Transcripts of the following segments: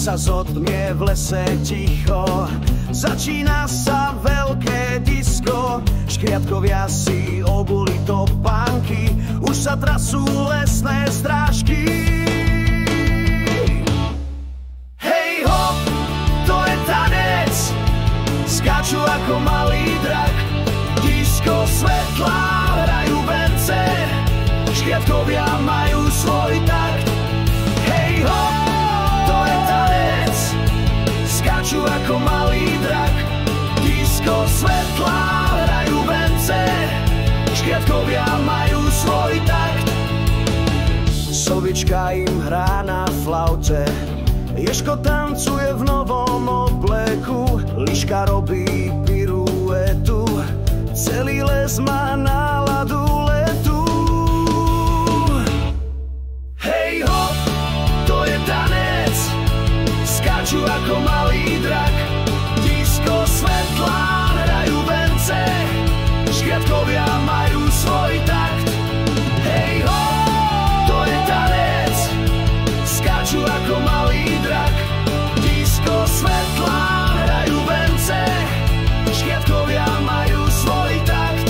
sa zotmie v lese ticho. Začína sa veľké disko, škriatkovia si obuli topánky, už sa trasú lesné strážky. Hej hop, to je tanec, skáču ako malý drak, disko svetlá, hrajú vence, škriatkovia majú svoj takt. Hej hop, to je tanec, skáču ako malý drak, disko svetlá, hrajú vence, škriatkovia majú svoj takt. Sovička im hrá na flaute, Ježko tancuje v novom obleku, Liška robí piruetu, celý les má náladu letu. Hej hop, to je tanec, skáču ako malý drak, disko svetlá, hrajú vence, škriatkovia majú svoj takt. Hej hop, to je tanec, skáču ako malý drak, disko svetlá, hrajú vence, škriatkovia majú svoj takt.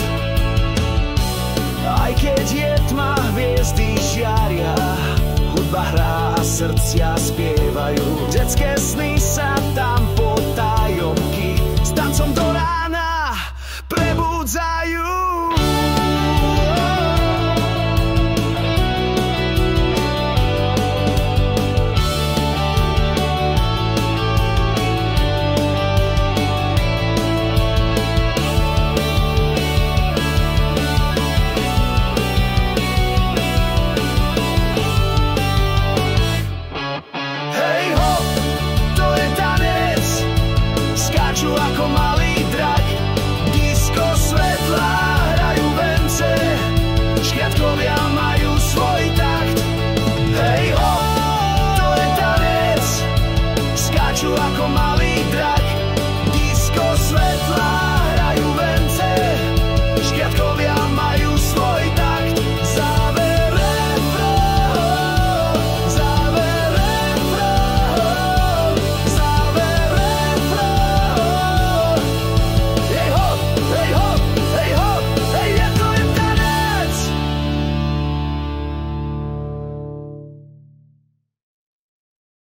Aj keď je tma, hviezdy žiaria, hudba hrá a srdcia spievajú, detské